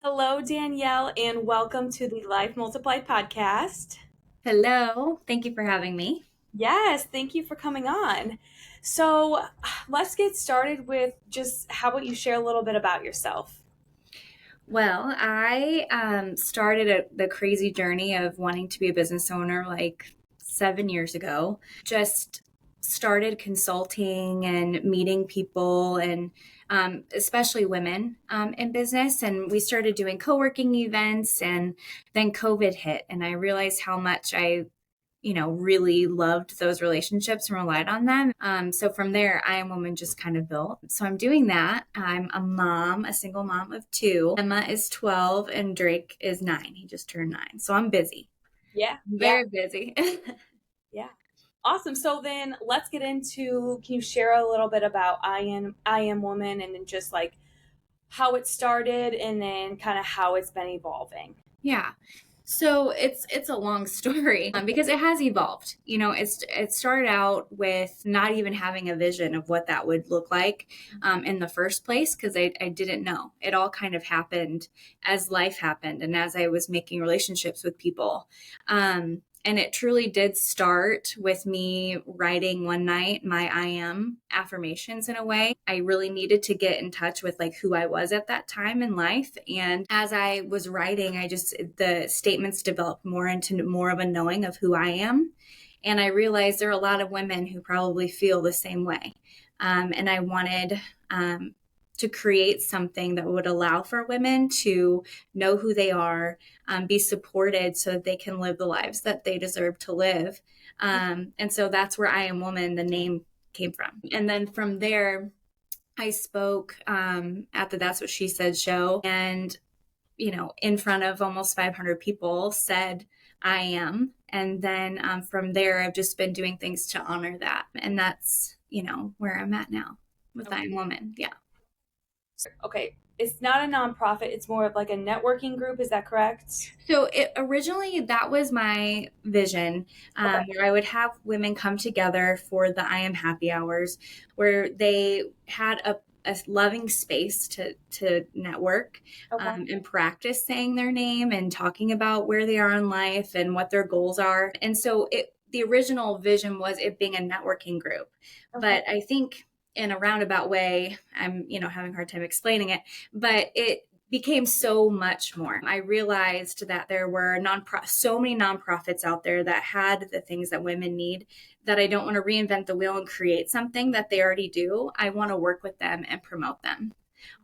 Hello, Danielle, and welcome to the Life Multiplied podcast. Hello, thank you for having me. Yes, thank you for coming on. So, let's get started with just how about you share a little bit about yourself? Well, I started the crazy journey of wanting to be a business owner like 7 years ago. Just started consulting and meeting people and especially women in business. And we started doing co working events, and then COVID hit, and I realized how much I really loved those relationships and relied on them. So from there, I Am Woman just kind of built. So I'm doing that. I'm a mom, a single mom of two. Emma is 12 and Drake is 9. He just turned 9. So I'm busy, Yeah, yeah, very busy. yeah. Awesome. So then let's get into, can you share a little bit about I am Woman and then just like how it started and then kind of how it's been evolving? Yeah. So it's a long story because it has evolved. It started out with not even having a vision of what that would look like in the first place because I didn't know. It all kind of happened as life happened and as I was making relationships with people. And it truly did start with me writing one night my I am affirmations in a way. I really needed to get in touch with like who I was at that time in life. And as I was writing, the statements developed more into more of a knowing of who I am. And I realized there are a lot of women who probably feel the same way. And I wanted to create something that would allow for women to know who they are, be supported so that they can live the lives that they deserve to live. And so that's where I Am Woman, the name came from. And then from there, I spoke at the That's What She Said show, and in front of almost 500 people said, I am. And then from there, I've just been doing things to honor that. And that's, where I'm at now with I Am Woman. Yeah. Okay, it's not a nonprofit, it's more of like a networking group, is that correct? So originally that was my vision, Okay. where I would have women come together for the I Am Happy Hours, where they had a loving space to network Okay. and practice saying their name and talking about where they are in life and what their goals are. And so the original vision was it being a networking group, Okay. but I think in a roundabout way, I'm having a hard time explaining it, but it became so much more. I realized that there were so many nonprofits out there that had the things that women need, that I don't want to reinvent the wheel and create something that they already do. I want to work with them and promote them,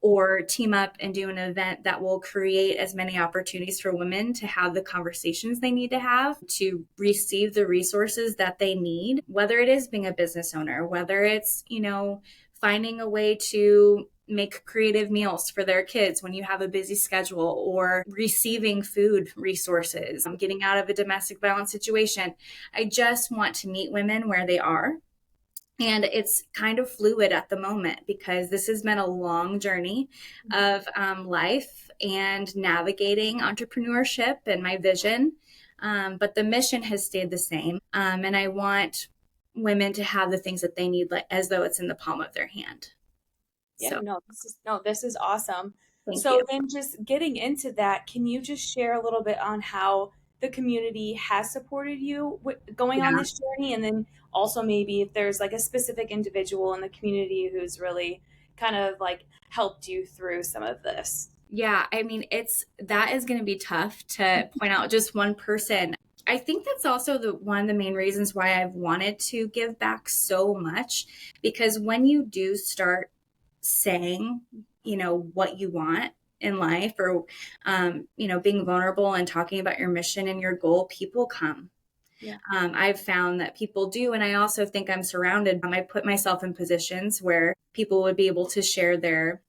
or team up and do an event that will create as many opportunities for women to have the conversations they need to have, to receive the resources that they need, whether it is being a business owner, whether it's, finding a way to make creative meals for their kids when you have a busy schedule, or receiving food resources, getting out of a domestic violence situation. I just want to meet women where they are. And it's kind of fluid at the moment because this has been a long journey of life and navigating entrepreneurship and my vision. But the mission has stayed the same. And I want women to have the things that they need, like as though it's in the palm of their hand. Yeah, So this is awesome. thank So you. then just getting into that, can you just share a little bit on how the community has supported you going on Yeah. this journey, and then also maybe if there's like a specific individual in the community who's really kind of like helped you through some of this? Yeah, I mean, that is going to be tough to point out just one person. I think that's also the one of the main reasons why I've wanted to give back so much, because when you do start saying, what you want in life, or being vulnerable and talking about your mission and your goal, people come. Yeah. I've found that people do, and I also think I'm surrounded. I put myself in positions where people would be able to share their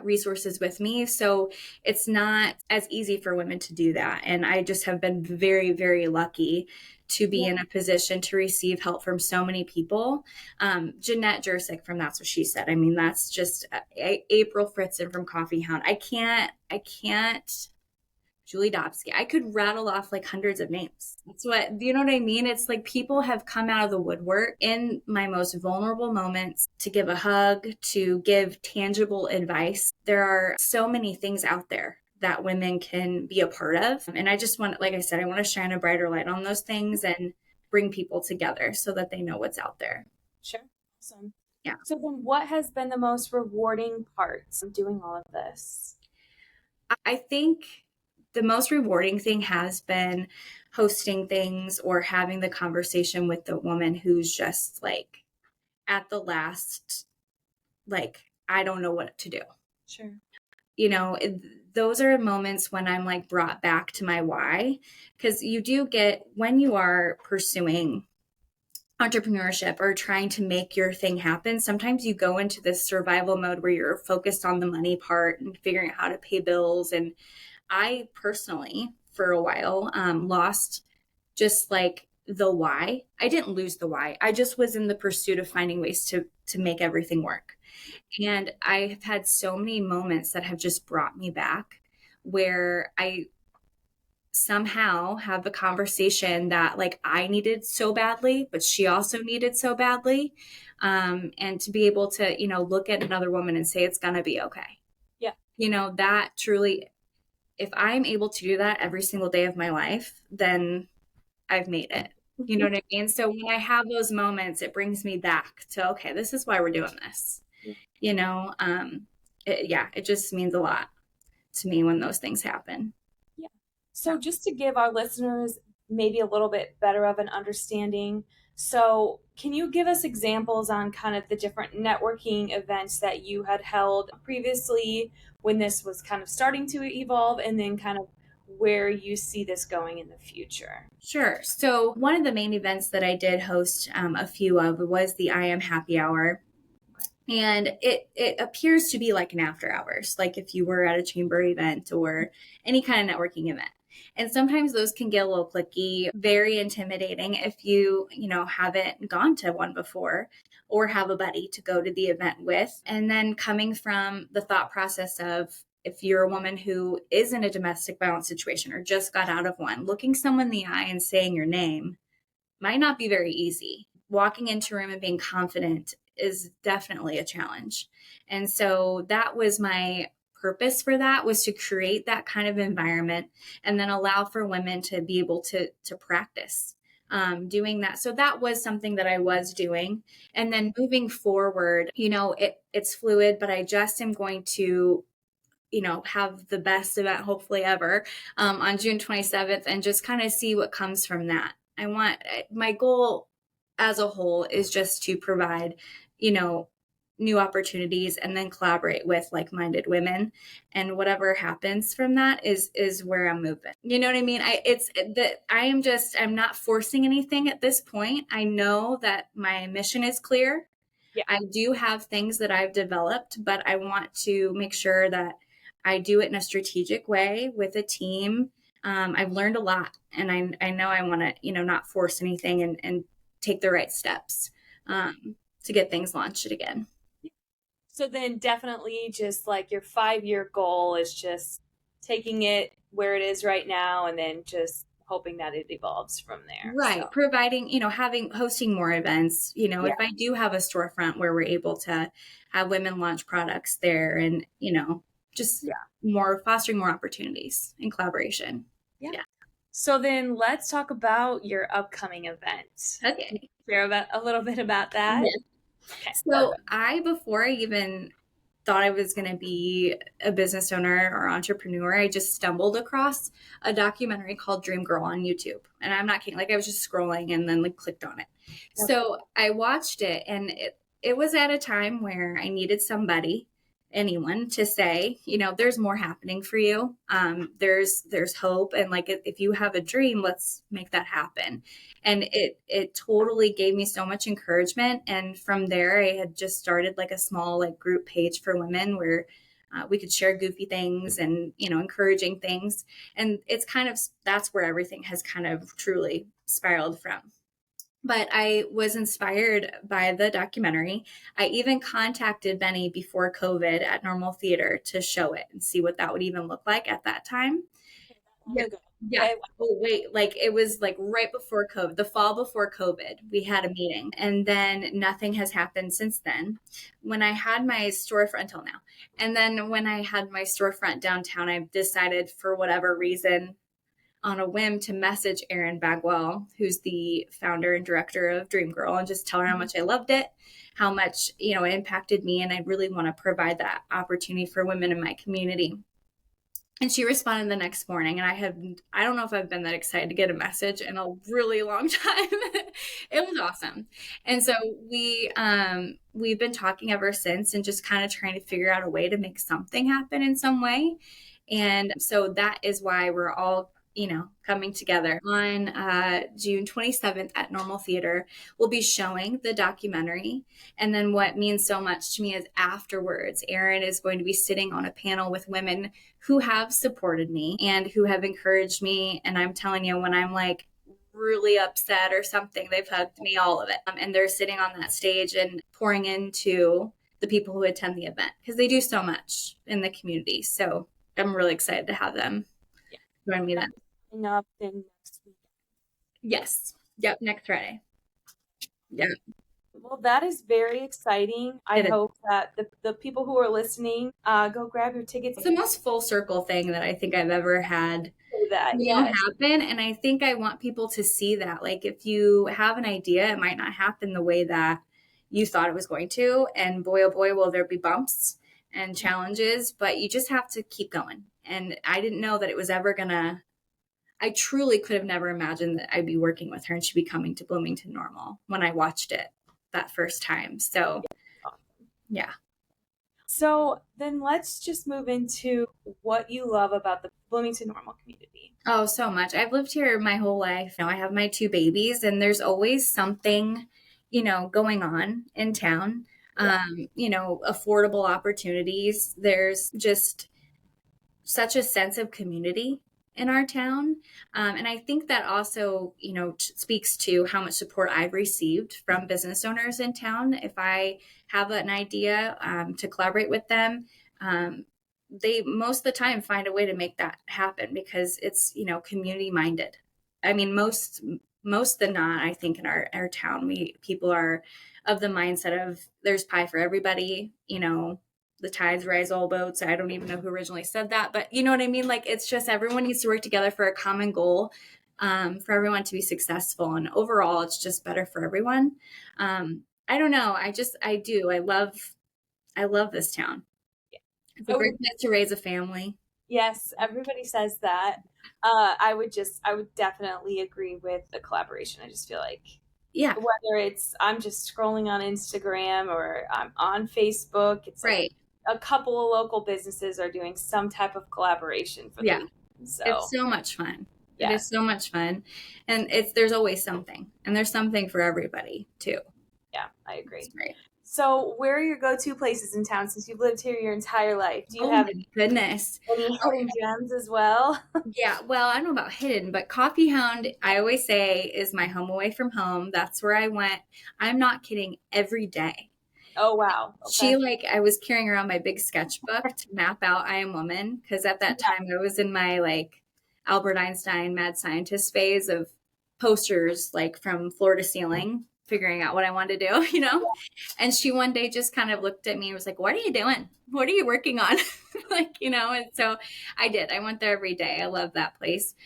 resources with me. So it's not as easy for women to do that. And I just have been very, very lucky to be Yeah. in a position to receive help from so many people. Jeanette Jursic from That's What She Said. I mean, that's just April Fritzen from Coffee Hound. I can't Julie Dobsky. I could rattle off like hundreds of names. That's what, you know what I mean? It's like people have come out of the woodwork in my most vulnerable moments to give a hug, to give tangible advice. There are so many things out there that women can be a part of. And I just want, like I said, I want to shine a brighter light on those things and bring people together so that they know what's out there. Sure. Awesome. Yeah. So then what has been the most rewarding part of doing all of this? I think the most rewarding thing has been hosting things or having the conversation with the woman who's just like at the last, like, I don't know what to do. Sure. You know, those are moments when I'm like brought back to my why, because you do get, when you are pursuing entrepreneurship or trying to make your thing happen, sometimes you go into this survival mode where you're focused on the money part and figuring out how to pay bills. And I personally, for a while, lost just like the why. I didn't lose the why. I just was in the pursuit of finding ways to make everything work. And I have had so many moments that have just brought me back where I somehow have a conversation that like I needed so badly, but she also needed so badly. And to be able to, look at another woman and say, it's going to be okay. Yeah. That truly, if I'm able to do that every single day of my life, then I've made it. You know what I mean? So when I have those moments, it brings me back to, okay, this is why we're doing this. It just means a lot to me when those things happen. Yeah. So just to give our listeners maybe a little bit better of an understanding, so can you give us examples on kind of the different networking events that you had held previously when this was kind of starting to evolve, and then kind of where you see this going in the future? Sure. So one of the main events that I did host a few of was the I Am Happy Hour. And it appears to be like an after hours, like if you were at a chamber event or any kind of networking event. And sometimes those can get a little cliquey, very intimidating if haven't gone to one before or have a buddy to go to the event with. And then coming from the thought process of, if you're a woman who is in a domestic violence situation or just got out of one, looking someone in the eye and saying your name might not be very easy. Walking into a room and being confident is definitely a challenge. And so that was my purpose for that, was to create that kind of environment and then allow for women to be able to practice doing that. So that was something that I was doing. And then moving forward, it's fluid, but I just am going to have the best event hopefully ever on June 27th and just kind of see what comes from that. My goal as a whole is just to provide, new opportunities and then collaborate with like-minded women, and whatever happens from that is where I'm moving. You know what I mean? I'm not forcing anything at this point. I know that my mission is clear. Yeah. I do have things that I've developed, but I want to make sure that I do it in a strategic way with a team. I've learned a lot, and I know I want to, not force anything and take the right steps to get things launched again. So then definitely just like your 5-year goal is just taking it where it is right now and then just hoping that it evolves from there. Right. So. Providing, hosting more events, if I do have a storefront where we're able to have women launch products there and, just more fostering more opportunities and collaboration. Yeah. So then let's talk about your upcoming event. Okay. Can you share a little bit about that? Yeah. Okay. So before I even thought I was going to be a business owner or entrepreneur, I just stumbled across a documentary called Dream Girl on YouTube. And I'm not kidding. Like, I was just scrolling and then clicked on it. Okay. So I watched it, and it was at a time where I needed anyone to say, there's more happening for you. There's hope. And if you have a dream, let's make that happen. And it totally gave me so much encouragement. And from there, I had just started a small group page for women where we could share goofy things and, encouraging things. And it's that's where everything has kind of truly spiraled from. But I was inspired by the documentary. I even contacted Benny before COVID at Normal Theater to show it and see what that would even look like at that time. long ago. Yeah. Okay. Oh, wait. Like it was like right before COVID, the fall before COVID, we had a meeting and then nothing has happened since then. When I had my storefront until now. And then when I had my storefront downtown, I decided for whatever reason on a whim to message Erin Bagwell, who's the founder and director of Dream Girl, and just tell her how much I loved it, how much, it impacted me. And I really want to provide that opportunity for women in my community. And she responded the next morning, and I don't know if I've been that excited to get a message in a really long time. It was awesome. And so we've been talking ever since and just kind of trying to figure out a way to make something happen in some way. And so that is why we're all coming together on June 27th at Normal Theater. We'll be showing the documentary. And then what means so much to me is afterwards, Erin is going to be sitting on a panel with women who have supported me and who have encouraged me. And I'm telling you, when I'm like really upset or something, they've hugged me, all of it. And they're sitting on that stage and pouring into the people who attend the event because they do so much in the community. So I'm really excited to have them join me then. Up in next week. Yes. Yep. Next Friday. Yeah. Well, that is very exciting. I hope that the people who are listening, go grab your tickets. It's the most full circle thing that I think I've ever had happen. And I think I want people to see that. Like, if you have an idea, it might not happen the way that you thought it was going to. And boy, oh boy, will there be bumps and challenges, but you just have to keep going. And I didn't know that it was ever gonna, I truly could have never imagined that I'd be working with her and she'd be coming to Bloomington-Normal when I watched it that first time. So, yeah. So then let's just move into what you love about the Bloomington-Normal community. Oh, so much. I've lived here my whole life. Now I have my 2 babies and there's always something, going on in town. Affordable opportunities. There's just such a sense of community in our town. And I think that also, speaks to how much support I've received from business owners in town. If I have an idea to collaborate with them, they most of the time find a way to make that happen because it's, community minded. I mean, most than not, I think in our town, people are of the mindset of there's pie for everybody, the tides rise all boats. I don't even know who originally said that, but you know what I mean? Like, it's just everyone needs to work together for a common goal, for everyone to be successful. And overall, it's just better for everyone. I don't know. I love this town. It's a great place to raise a family. Yes, everybody says that. I would definitely agree with the collaboration. I just feel like, whether it's I'm just scrolling on Instagram or I'm on Facebook, it's right. Like a couple of local businesses are doing some type of collaboration for the weekend. So it's so much fun. It is so much fun. And there's always something. And there's something for everybody too. Yeah, I agree. Right. So where are your go-to places in town since you've lived here your entire life? Do you have my goodness. Any hidden gems as well? Yeah, well, I don't know about hidden, but Coffee Hound, I always say, is my home away from home. That's where I went. I'm not kidding, every day. Oh, wow. Okay. I was carrying around my big sketchbook to map out I Am Woman, because at that time I was in my Albert Einstein mad scientist phase of posters from floor to ceiling, figuring out what I wanted to do, And she one day just kind of looked at me and was like, "What are you doing? What are you working on?" And so I did. I went there every day. I love that place.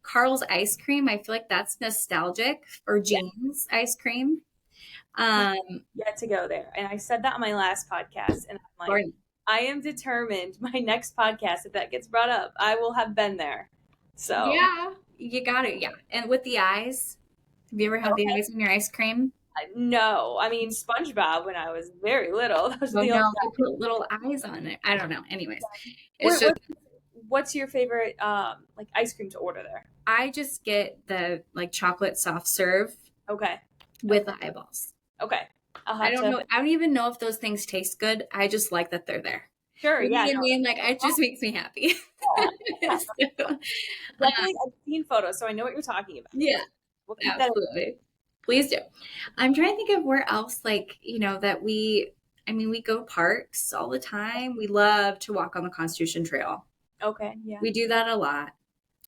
Carl's ice cream, I feel like that's nostalgic, or Jean's ice cream. Yet to go there. And I said that on my last podcast, and I'm like, I am determined my next podcast, if that gets brought up, I will have been there. So yeah, you got it. Yeah. And with the eyes, have you ever had the eyes in your ice cream? No, I mean SpongeBob when I was very little. That was the only they put little eyes on it. I don't know. Anyways, what's your favorite ice cream to order there? I just get the chocolate soft serve. Okay. With the eyeballs. Okay. I don't know. I don't even know if those things taste good. I just like that they're there. Sure. You know what I mean? It just makes me happy. Yeah. Definitely, I've seen photos, so I know what you're talking about. Yeah. Absolutely. Please do. I'm trying to think of where else, that we go parks all the time. We love to walk on the Constitution Trail. Okay. Yeah. We do that a lot.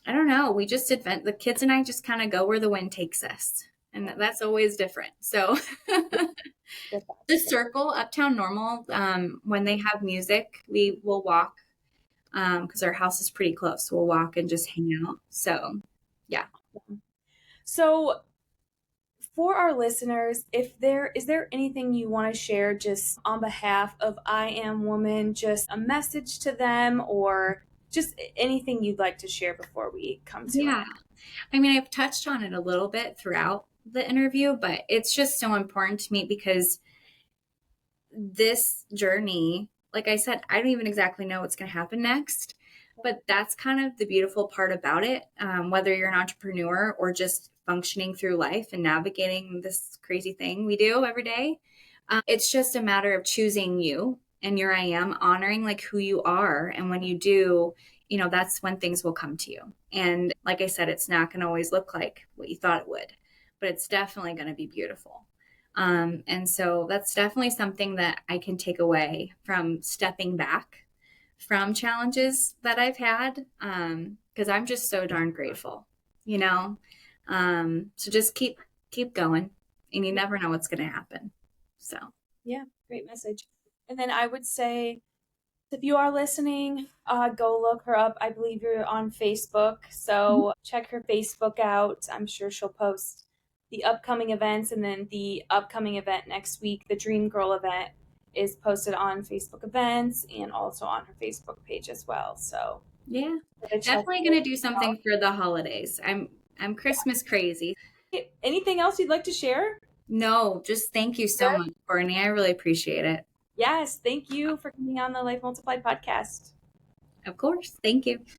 I don't know. We just advent the kids and I just kind of go where the wind takes us. And that's always different. So the circle, Uptown Normal, when they have music, we will walk because our house is pretty close. So we'll walk and just hang out. So yeah. So for our listeners, if there is there anything you want to share just on behalf of I Am Woman, just a message to them or just anything you'd like to share before we come to an Yeah. I mean, I've touched on it a little bit throughout the interview, but it's just so important to me because this journey, like I said, I don't even exactly know what's going to happen next. But that's kind of the beautiful part about it. Whether you're an entrepreneur or just functioning through life and navigating this crazy thing we do every day, it's just a matter of choosing you. And here I am honoring like who you are. And when you do, that's when things will come to you. And like I said, it's not going to always look like what you thought it would, but it's definitely going to be beautiful. And so that's definitely something that I can take away from stepping back from challenges that I've had. Because I'm just so darn grateful, you know? So just keep going and you never know what's going to happen. So Yeah, great message. And then I would say, if you are listening, go look her up. I believe you're on Facebook, so check her Facebook out. I'm sure she'll post the upcoming events, and then the upcoming event next week, the Dream Girl event, is posted on Facebook events and also on her Facebook page as well. So yeah, check definitely going to do something for the holidays. I'm Christmas crazy. it. Anything else you'd like to share? No, just thank you so much, Courtney. I really appreciate it. Yes, thank you for coming on the Life Multiplied podcast. Of course. Thank you.